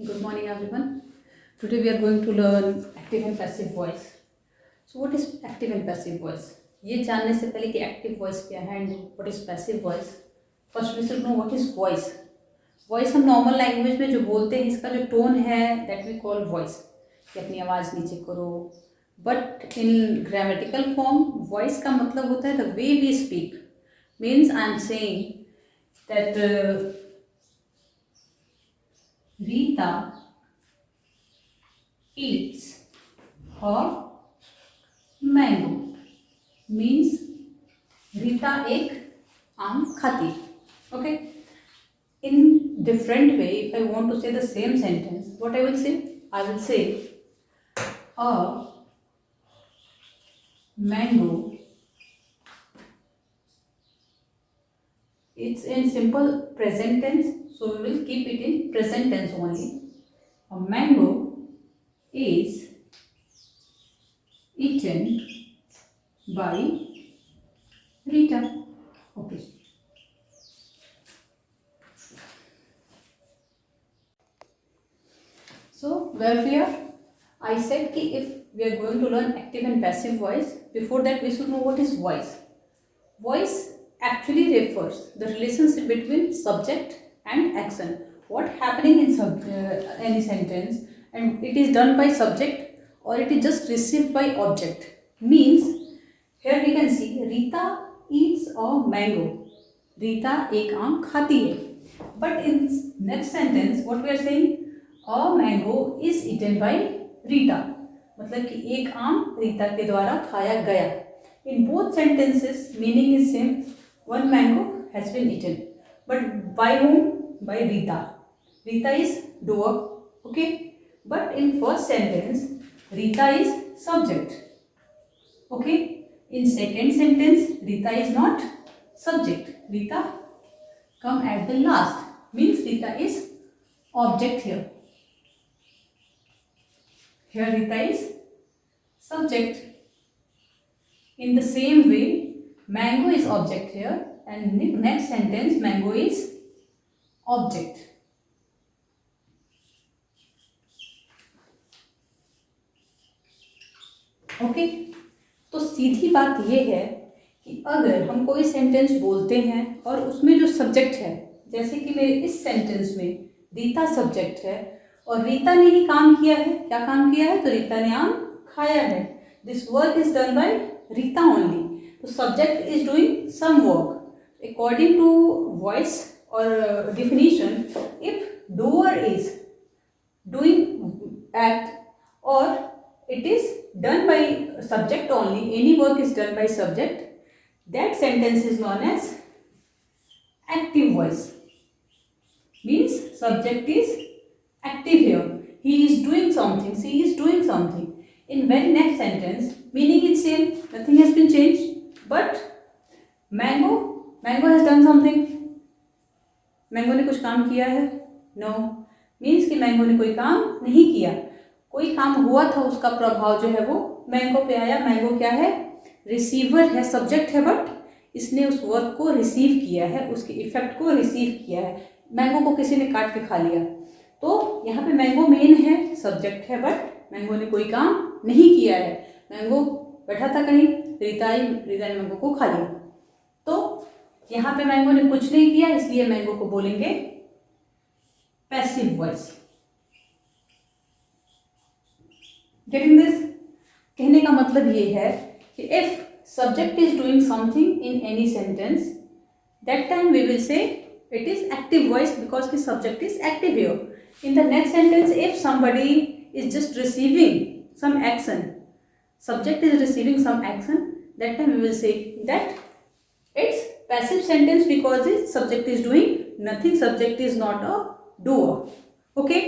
Good morning, everyone. Today we are going to learn active and passive voice. So, what is active and passive voice? ये जानने से पहले कि active voice क्या है and what is passive voice, first we should know what is voice. Voice हम normal language में जो बोलते हैं इसका जो टोन है दैट वी कॉल वॉइस, कि अपनी आवाज़ नीचे करो. But in grammatical form voice का मतलब होता है the way we speak. Means I am saying that Rita eats a mango. Means Rita एक आम खाती. Okay. In different way, if I want to say the same sentence, what I will say? I will say a mango. It's in simple present tense, so we will keep it in present tense only. A mango is eaten by Rita. Okay. So where we are, I said कि if we are going to learn active and passive voice, before that we should know what is voice. Voice actually refers the relationship between subject and action. What happening in any sentence, and it is done by subject or it is just received by object. Means here we can see Rita eats a mango. Rita एक आम खाती है. But in next sentence what we are saying, a mango is eaten by Rita. मतलब कि एक आम रीता के द्वारा खाया गया. In both sentences meaning is same. One mango has been eaten, but by whom? By Rita. Rita is doer, okay. But in first sentence, Rita is subject, okay. In second sentence, Rita is not subject. Rita come at the last. Means Rita is object here. Here Rita is subject. In the same way, mango is object here, and next sentence mango is object. Okay. तो सीधी बात ये है कि अगर हम कोई sentence बोलते हैं और उसमें जो सब्जेक्ट है, जैसे कि मेरे इस सेंटेंस में रीता सब्जेक्ट है और रीता ने ही काम किया है. क्या काम किया है? तो रीता ने आम खाया है. This work is done by Rita only. The subject is doing some work. According to voice or definition, if doer is doing act or it is done by subject only, any work is done by subject, that sentence is known as active voice. Means subject is active here. He is doing something, she is doing something. In very next sentence, meaning is same, nothing has been changed. But mango has done something. Mango ने कुछ काम किया है? No. Means कि mango ने कोई काम नहीं किया. कोई काम हुआ था, उसका प्रभाव जो है वो मैंगो पे आया. मैंगो क्या है? रिसीवर है, सब्जेक्ट है, बट इसने उस वर्क को रिसीव किया है, उसके इफेक्ट को रिसीव किया है. मैंगो को किसी ने काट के खा लिया, तो यहाँ पे मैंगो मेन है, सब्जेक्ट है, बट मैंगो ने कोई काम नहीं किया है. मैंगो बैठा था कहीं, रीता ने मैंगो को खा लिया. तो यहाँ पे मैंगो ने कुछ नहीं किया, इसलिए मैंगो को बोलेंगे पैसिव वॉइस. Getting this? कहने का मतलब ये है कि if subject is doing something in any sentence, that time we will say it is active voice because the subject is active here. In the next sentence, if somebody is just receiving some action, subject is receiving some action, that time we will say that it's passive sentence because the subject is doing nothing, subject is not a doer. Okay,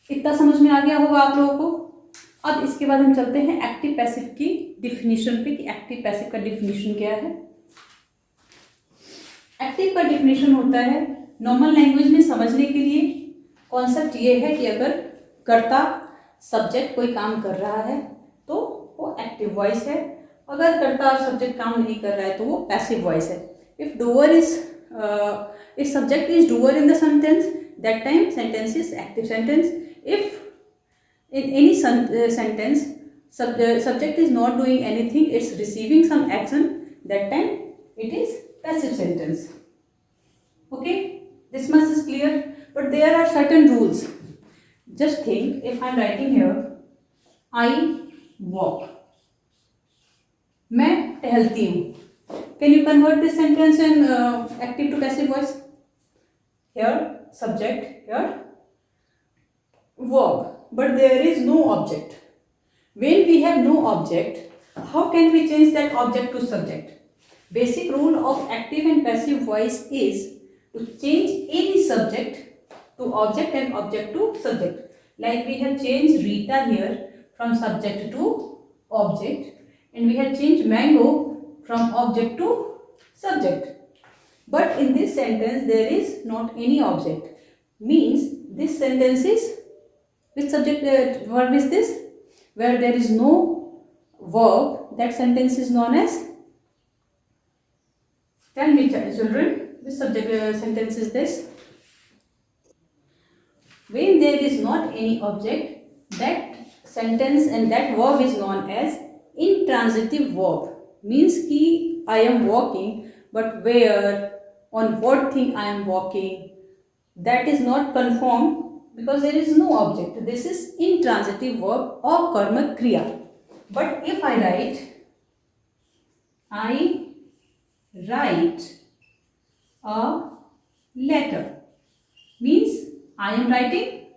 इतना समझ में आ गया होगा आप लोगों को. अब इसके बाद हम चलते हैं एक्टिव पैसिव की डिफिनीशन पे कि एक्टिव पैसिव का डिफिनीशन क्या है. एक्टिव का डिफिनीशन होता है नॉर्मल लैंग्वेज में समझने के लिए. कॉन्सेप्ट ये है कि अगर कर्ता सब्जेक्ट कोई काम कर रहा है तो वो एक्टिव वॉइस है. अगर कर्ता और सब्जेक्ट काम नहीं कर रहा है तो वो पैसिव वॉइस है. If doer is if subject is doer in the sentence, that time sentence is active sentence. If in any sentence subject is not doing anything, it's receiving some action, that time it is passive sentence. Okay, this much is clear. But there are certain rules. Just think, if I am writing here I walk, मैं टहलती हूँ. Can you convert this sentence in active to passive voice? Here subject, here verb, but there is no object. When we have no object, how can we change that object to subject? Basic rule of active and passive voice is to change any subject to object and object to subject. Like we have changed Rita here from subject to object, and we have changed mango from object to subject. But in this sentence there is not any object. Means this sentence is, which subject verb is this? Where there is no verb, that sentence is known as, tell me children, which subject sentence is this? When there is not any object, that sentence and that verb is known as intransitive verb. Means ki I am walking, but where, on what thing I am walking, that is not confirmed because there is no object. This is intransitive verb or karma kriya. But if I write a letter, means I am writing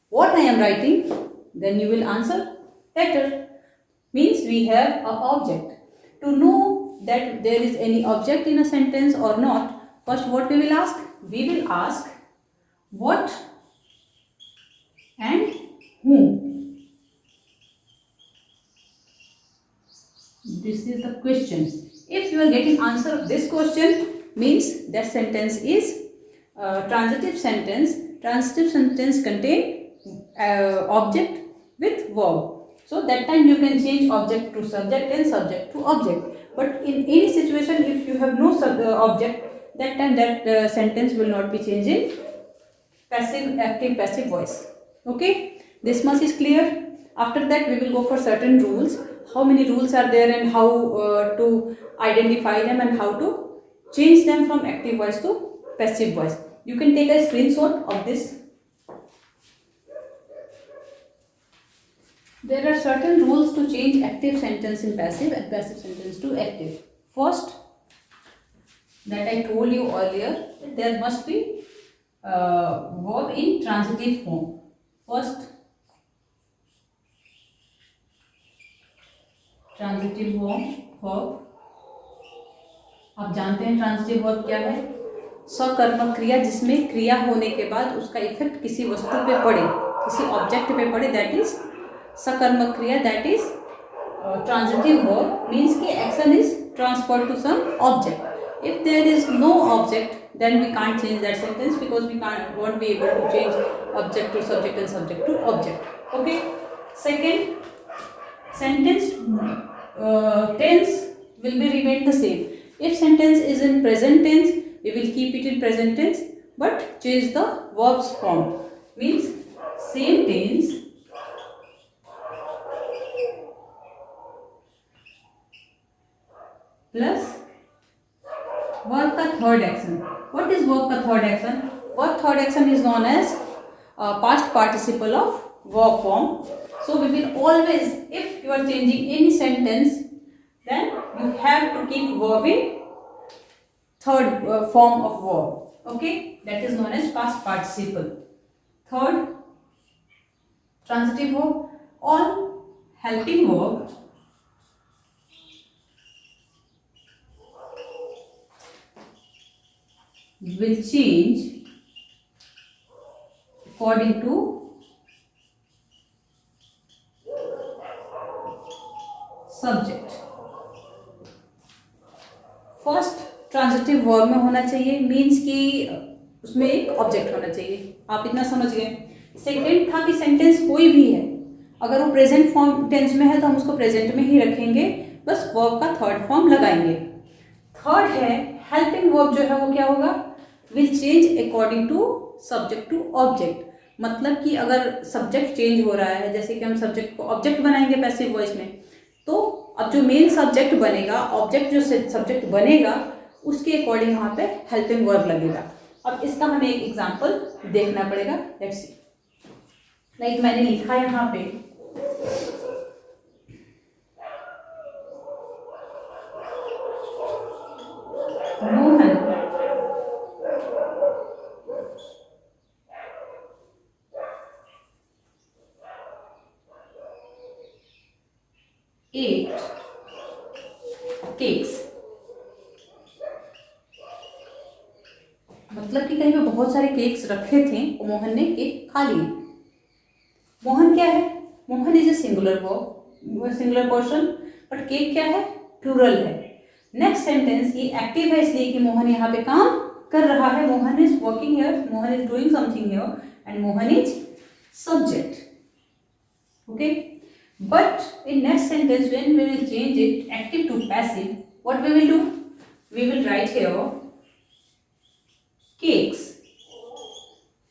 what I am writing, then you will answer letter. Means we have a object. To know that there is any object in a sentence or not, first what we will ask? We will ask what and whom. This is the question. If you are getting answer of this question, means that sentence is transitive sentence. Transitive sentence contain object with verb. So that time you can change object to subject and subject to object. But in any situation, if you have no object, that time that sentence will not be changed in passive, active, passive voice. Okay, this much is clear. After that we will go for certain rules. How many rules are there and how to identify them and how to change them from active voice to passive voice. You can take a screenshot of this. There are certain rules to change active sentence in passive and passive sentence to active. First, that I told you earlier, there must be verb in transitive form. First, transitive verb. आप जानते हैं transitive verb क्या है? सकर्मक क्रिया जिसमें क्रिया होने के बाद उसका इफेक्ट किसी वस्तु पे पड़े, किसी ऑब्जेक्ट पे पड़े, दैट इज सकर्मक क्रिया. That is transitive verb. Means कि action is transferred to some object. If there is no object, then we can't change that sentence because we won't be able to change object to subject and subject to object. Okay. Second, sentence tense will be remain the same. If sentence is in present tense, we will keep it in present tense, but change the verb's form. Means same tense plus verb का third action. What is verb का third action? Verb third action is known as past participle of verb form. So we will always, if you are changing any sentence, then you have to keep verb in third form of verb. Okay, that is known as past participle. Third, transitive verb. All helping verb will change according to subject. First transitive verb में होना चाहिए, means कि उसमें एक object होना चाहिए. आप इतना समझ गए. सेकेंड था कि सेंटेंस कोई भी है, अगर वो प्रेजेंट फॉर्म टेंस में है तो हम उसको प्रेजेंट में ही रखेंगे, बस वर्ब का थर्ड फॉर्म लगाएंगे. थर्ड है हेल्पिंग वर्ब, जो है वो क्या होगा? Will change according to subject to object. मतलब कि अगर सब्जेक्ट चेंज हो रहा है, जैसे कि हम सब्जेक्ट को ऑब्जेक्ट बनाएंगे पैसिव वॉइस में, तो अब जो मेन सब्जेक्ट बनेगा, ऑब्जेक्ट जो सब्जेक्ट बनेगा, उसके अकॉर्डिंग वहाँ पे हेल्पिंग वर्ब लगेगा। अब इसका हमें एक एग्जांपल देखना पड़ेगा। लेट्स सी, लाइक मैंने लिखा यहाँ पे मोहन ate cakes। मतलब कि कहीं पे बहुत सारे केक्स रखे थे और मोहन ने केक खा लिए। मोहन क्या है? Mohan is a singular verb, singular person, but cake क्या है? प्लूरल है। नेक्स्ट सेंटेंस ये एक्टिव है इसलिए कि मोहन यहाँ पे काम कर रहा है। Mohan is working here, Mohan is doing something here, and Mohan is subject. Okay, but in next sentence when we will change it active to passive, what we will do? We will write here cakes.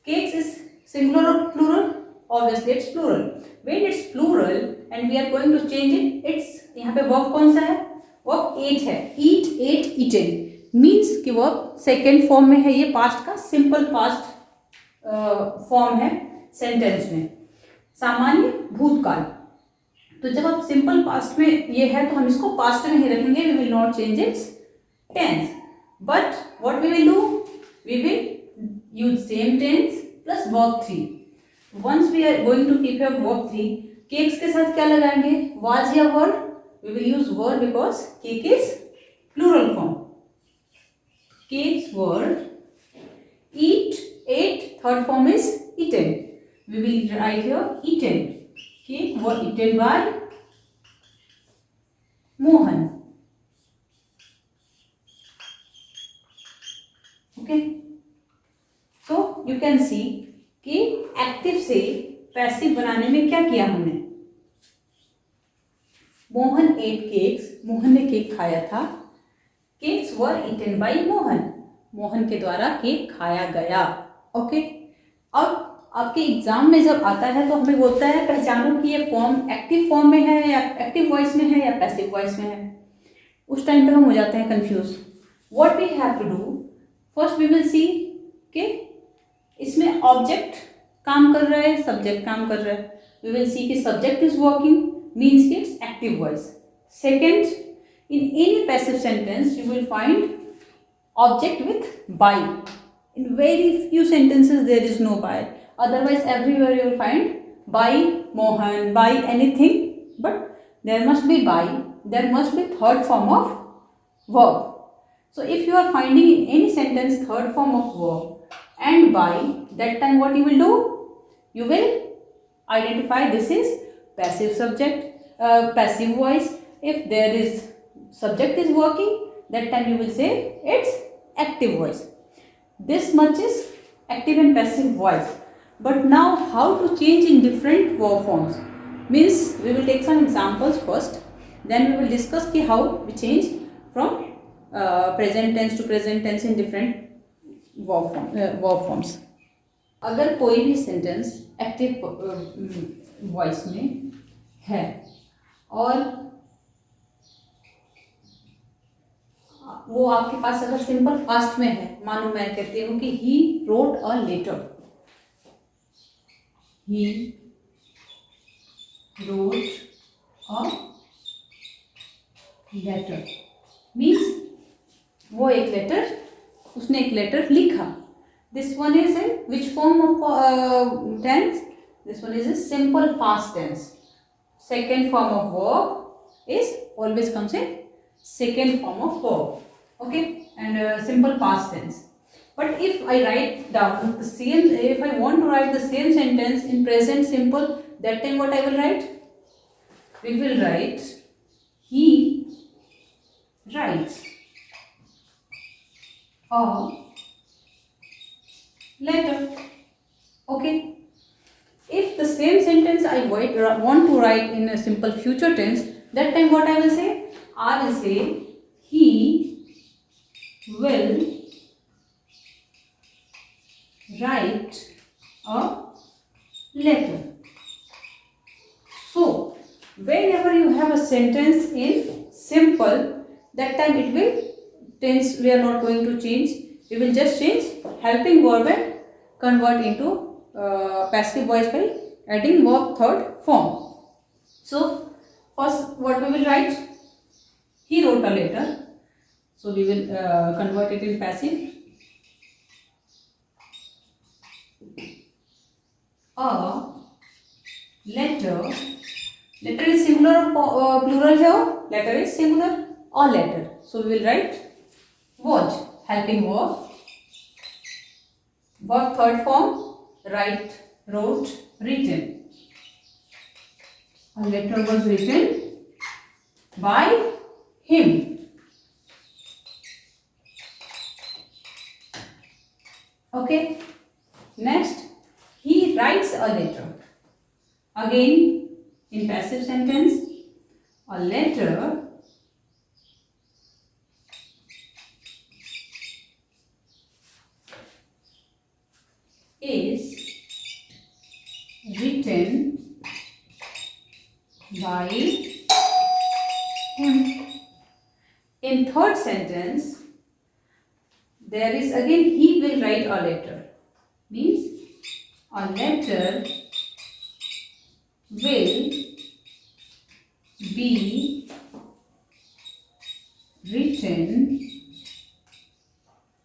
Cakes is singular or plural? Obviously it's plural. When it's plural and we are going to change it, it's यहाँ पे verb कौन सा है? Verb ate है। Eat, ate, eaten means कि verb second form में है। ये past का simple past form है sentence में, सामान्य भूतकाल। तो जब आप सिंपल पास्ट में ये है तो हम इसको पास्ट में ही रखेंगे, we will not change its tense. But what we will do? We will use same tense plus verb three. Once we are going to keep your verb three, cakes के साथ क्या लगाएंगे? वाज या were? We will use were because cake is plural form. Cakes were, eat, ate, third form is eaten. We will write here eaten. Cake was eaten by Mohan. Okay, so you can see कि active से passive बनाने में क्या किया हमने? Mohan eight cakes, Mohan ने cake खाया था। Cakes were eaten by Mohan, Mohan के द्वारा केक खाया गया। ओके, अब आपके एग्जाम में जब आता है तो हमें बोलता है पहचानो कि ये फॉर्म एक्टिव फॉर्म में है या एक्टिव वॉइस में है या पैसिव वॉइस में है। उस टाइम पे हम हो जाते हैं confuse. What we have to do? First we will see कि इसमें ऑब्जेक्ट काम कर रहा है, सब्जेक्ट काम कर रहा है। वी विल सी कि सब्जेक्ट इज वर्किंग मीन्स कि it's active voice. Second, in any passive sentence you will find object with by. In very few sentences there is no by, otherwise everywhere you will find by Mohan, by anything, but there must be by, there must be third form of verb. So if you are finding in any sentence third form of verb and by, that time what you will do? You will identify this is passive subject, passive voice. If there is subject is working, that time you will say it's active voice. This much is active and passive voice. But now how to change in different verb forms? Means we will take some examples first, then we will discuss कि how we change from present tense to present tense in different verb forms. अगर कोई भी sentence active voice में है और वो आपके पास अगर सिंपल पास्ट में है, मानो मैं कहती हूँ कि he wrote a letter, he wrote a letter means वो एक लेटर, उसने एक लेटर लिखा। This one is in which form of tense? This one is in simple past tense. Second form of verb is always comes in second form of verb. Okay, and simple past tense. But if I write down the same, if I want to write the same sentence in present simple, that time what I will write? We will write he writes a letter. Okay, if the same sentence I want to write in a simple future tense, that time what I will say? I will say he will write a letter. So whenever you have a sentence in simple, that time it will tense, we are not going to change, we will just change helping verb and convert into passive voice by adding verb third form. So first what we will write, he wrote a letter, so we will convert it in passive. A letter, letter is singular or plural here, letter is singular, a letter, so we will write was, helping verb, verb third form, write, wrote, written. A letter was written by him. Okay, next, he writes a letter. Again in passive sentence, a letter is written by him. In third sentence, there is again he will write a letter, means a letter will be written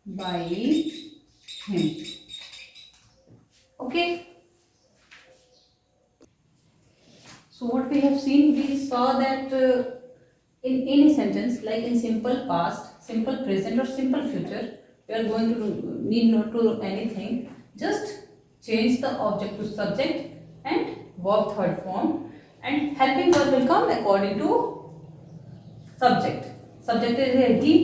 by him. Okay, so what we have seen, we saw that in any sentence, like in simple past, simple present or simple future, we are going to need not to do anything, just change the object to subject and verb third form, and helping verb will come according to subject. Subject is here he,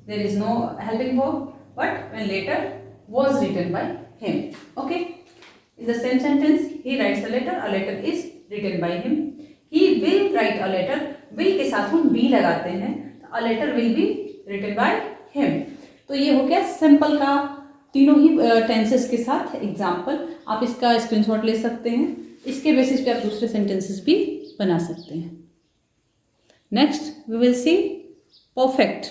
there is no helping verb, but when later was written by him. Okay, in the same sentence, he writes a letter is written by him. He will write a letter, will के साथ हम be लगाते हैं, a letter will be written by him. तो ये हो गया simple का तीनों ही टेंसेस के साथ एग्जाम्पल. आप इसका स्क्रीनशॉट ले सकते हैं, इसके बेसिस पे आप दूसरे सेंटेंसेस भी बना सकते हैं. Next we will see perfect,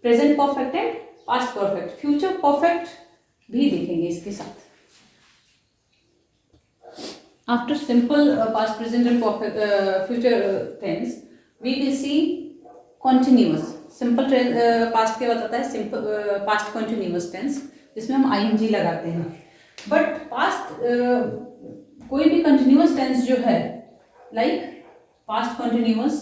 present perfect and past perfect. Future perfect भी देखेंगे इसके साथ. After simple past, present and perfect, future tense, we will see continuous. Simple past के बताता है simple past continuous tense, जिसमें हम ing लगाते हैं. But past कोई भी continuous tense जो है, like past continuous,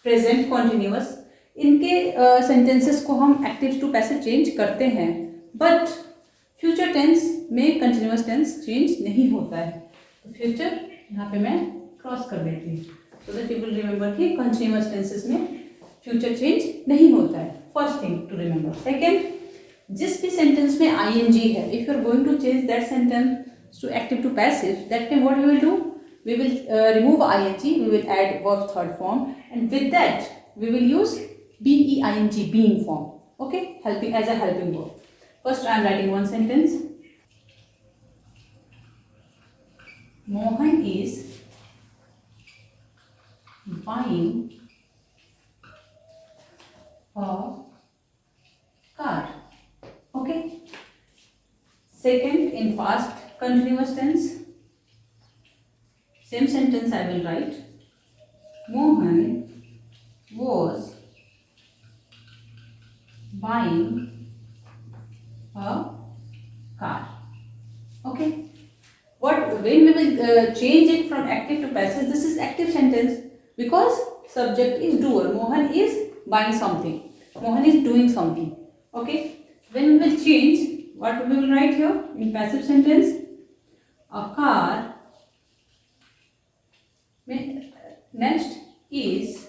present continuous, इनके सेंटेंसेस को हम एक्टिव टू पैसिव चेंज करते हैं, बट फ्यूचर टेंस में कंटिन्यूअस टेंस चेंज नहीं होता है. तो फ्यूचर यहाँ पे मैं क्रॉस कर देती हूँ, so that you will remember कि कंटिन्यूअस टेंसेस में फ्यूचर चेंज नहीं होता है. First thing to remember. Second, जिस भी सेंटेंस में ing है, if you are going to change that sentence to active to passive, that time what we will do, we will remove ing, we will add verb third form, and with that we will use being, being form. Okay, helping as a helping verb. First I am writing one sentence. Mohan is buying a car. Okay, second, in past continuous tense, same sentence I will write. Mohan was buying a car. Okay, what, when we will change it from active to passive, this is active sentence because subject is doer. Mohan is buying something, Mohan is doing something. Okay, when we will change, what we will write here in passive sentence, a car. Next is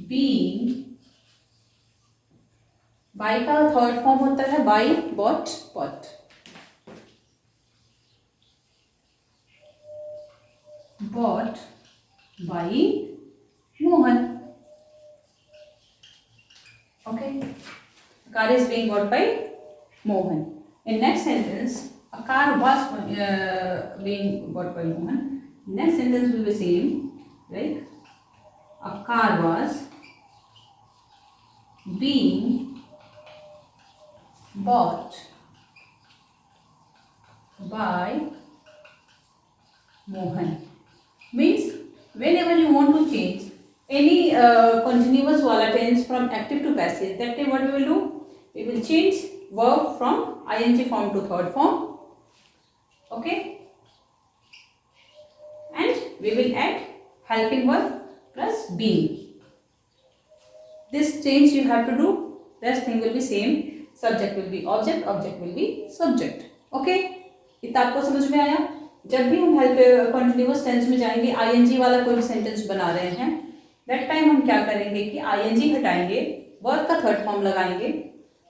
being, buy का third form होता है buy, bought, bought. Bought buy Mohan. Okay, a car is being bought by Mohan. In next sentence, a car was being bought by Mohan. Next sentence will be same, like a car was being bought by Mohan. Means whenever you want to change any continuous wala tense from active to passive, that time what we will do? We will change verb from ing form to third form. Okay, and we will add helping verb plus being. This change you have to do. Rest thing will be same. Subject will be object, object will be subject. Okay, इतना आपको समझ में आया? जब भी हम help continuous tense में जाएंगे, आईएनजी वाला कोई भी सेंटेंस बना रहे हैं, दैट टाइम हम क्या करेंगे कि आईएनजी हटाएंगे, वर्ब का थर्ड फॉर्म लगाएंगे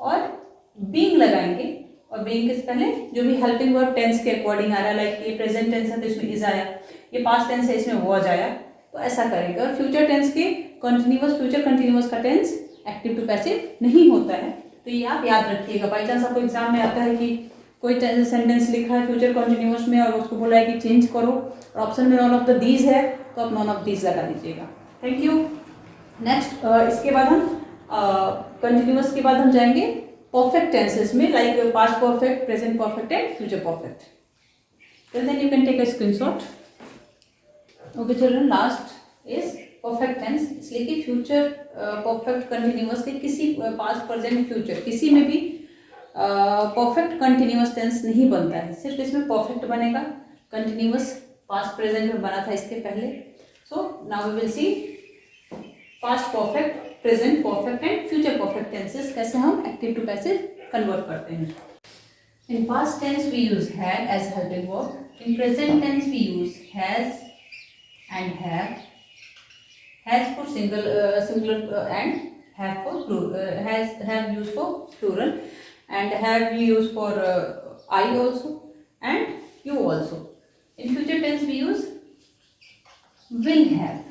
और बीइंग लगाएंगे, और बीइंग के पहले जो भी हेल्पिंग वर्ब टेंस के अकॉर्डिंग आ रहा है, लाइक ये प्रेजेंट टेंस है तो इसमें इज आया, ये पास्ट टेंस है इसमें वॉज आया, तो ऐसा करेंगे। और फ्यूचर टेंस के कंटिन्यूअस, फ्यूचर कंटिन्यूअस का टेंस एक्टिव टू पैसिव नहीं होता है, तो ये आप याद रखिएगा। बाई चांस आपको एग्जाम में आता है कि कोई सेंटेंस लिखा है फ्यूचर कंटिन्यूअस में और उसको बोला है कि चेंज करो और ऑप्शन में नॉन ऑफ द दीज है, तो आप नॉन ऑफ दीज लगा दीजिएगा। Thank you. नेक्स्ट इसके बाद हम कंटिन्यूअस के बाद हम जाएंगे परफेक्ट टेंसेस में, like past perfect, present perfect and future perfect. Then you can take a screenshot. Okay children, last is perfect tense, इसलिए कि फ्यूचर परफेक्ट कंटिन्यूअस के किसी पास्ट प्रेजेंट फ्यूचर किसी में भी परफेक्ट कंटिन्यूअस टेंस नहीं बनता है, सिर्फ इसमें परफेक्ट बनेगा। कंटिन्यूअस पास्ट प्रेजेंट में बना था इसके पहले। So now we will see past perfect, present perfect and future perfect tenses कैसे हम एक्टिव टू पैसिव कन्वर्ट करते हैं। In past tense we use had as helping verb, in present tense we use has and has for singular and have for plural, have used for plural, and have used for I also and you also. In future tense we use will have,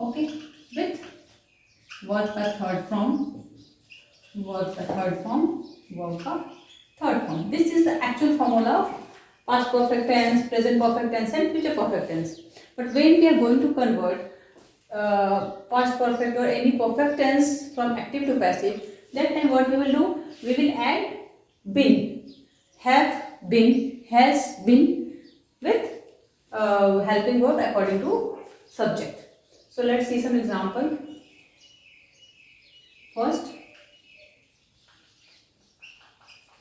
okay, with verb का third form, verb का third form, verb का third form. This is the actual formula of past perfect tense, present perfect tense and future perfect tense. But when we are going to convert past perfect or any perfect tense from active to passive, that time what we will do? We will add been, have been, has been with helping verb according to subject. So let's see some example. First,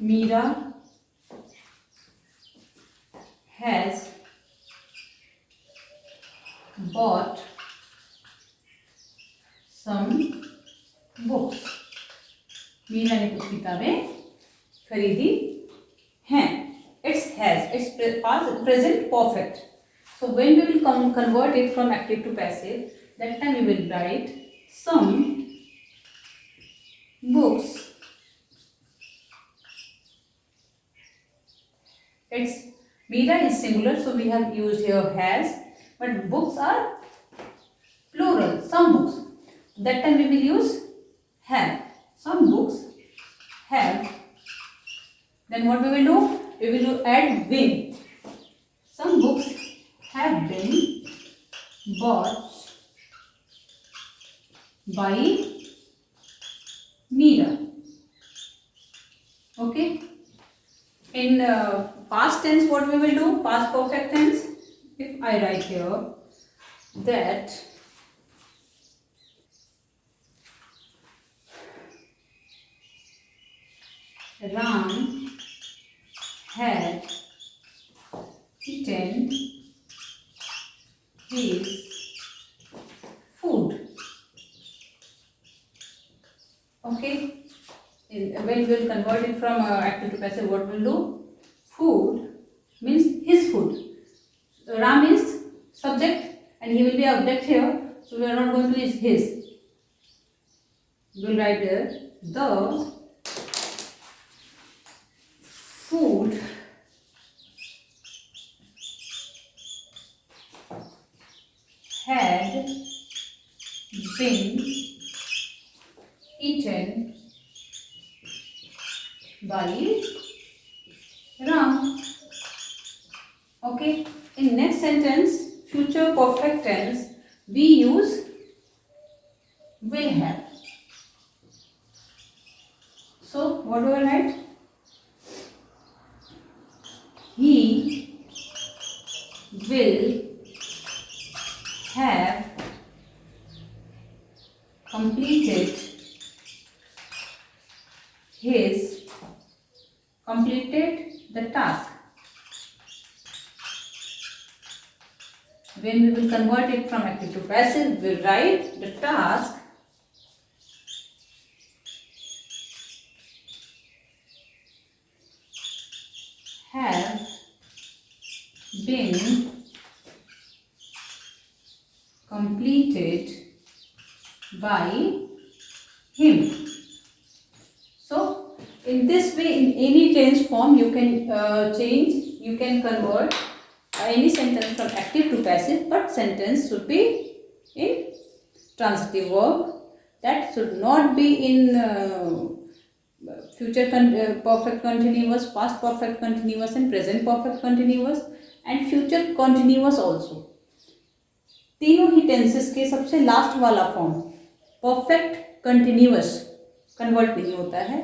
Meera has bought some books. Meera ने कुछ किताबें खरीदी हैं. It's has, it's past present perfect. So when we will convert it from active to passive, that time we will write some books. It's Meera is singular, so we have used here has. But books are plural, some books. That time we will use have. Some books have. Then what we will do? We will add been. Some books have been bought by Meera. Okay. In past tense, what we will do? Past perfect tense. If I write here that Ram had eaten his food. Okay. When we will convert it from active to passive, what we will do? Food means his food. Ram is subject and he will be object here, so we are not going to use his. We will write there the food had been eaten by Ram. Okay. In next sentence, future perfect tense, we use will have. So what do I write? He will have completed the task. When we will convert it from active to passive, we write the task have been completed by him. So in this way, in any tense form, you can convert any sentence from active to passive, but sentence should be in transitive verb. That should not be in future perfect continuous, past perfect continuous and present perfect continuous and future continuous also. तीनों ही tenses के सबसे last वाला form perfect continuous convert नहीं होता है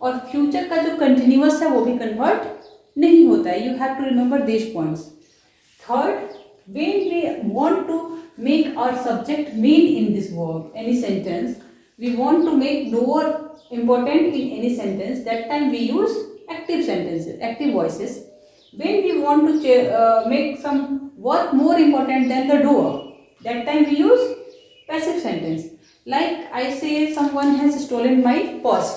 और future का जो कंटिन्यूअस है वो भी कन्वर्ट नहीं होता है. You have to remember this points. Third, when we want to make our subject main in this verb, any sentence, we want to make lower important in any sentence, that time we use active sentences, active voices. When we want to make some work more important than the doer, that time we use passive sentence. Like I say someone has stolen my purse.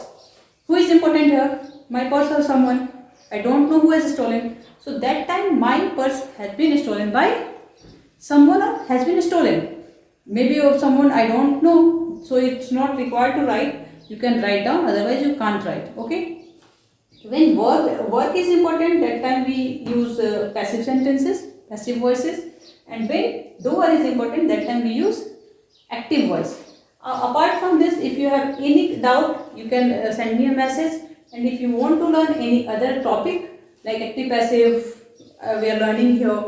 Who is important here? My purse or someone? I don't know who has stolen. So that time my purse has been stolen by someone or has been stolen. Maybe of someone I don't know. So it's not required to write. You can write down, otherwise you can't write. Okay. When work is important, that time we use passive sentences, passive voices. And when doer is important, that time we use active voice. Apart from this, if you have any doubt, you can send me a message. And if you want to learn any other topic like active passive, we are learning here.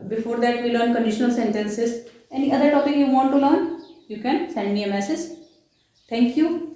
Before that we learn conditional sentences. Any other topic you want to learn, you can send me a message. Thank you.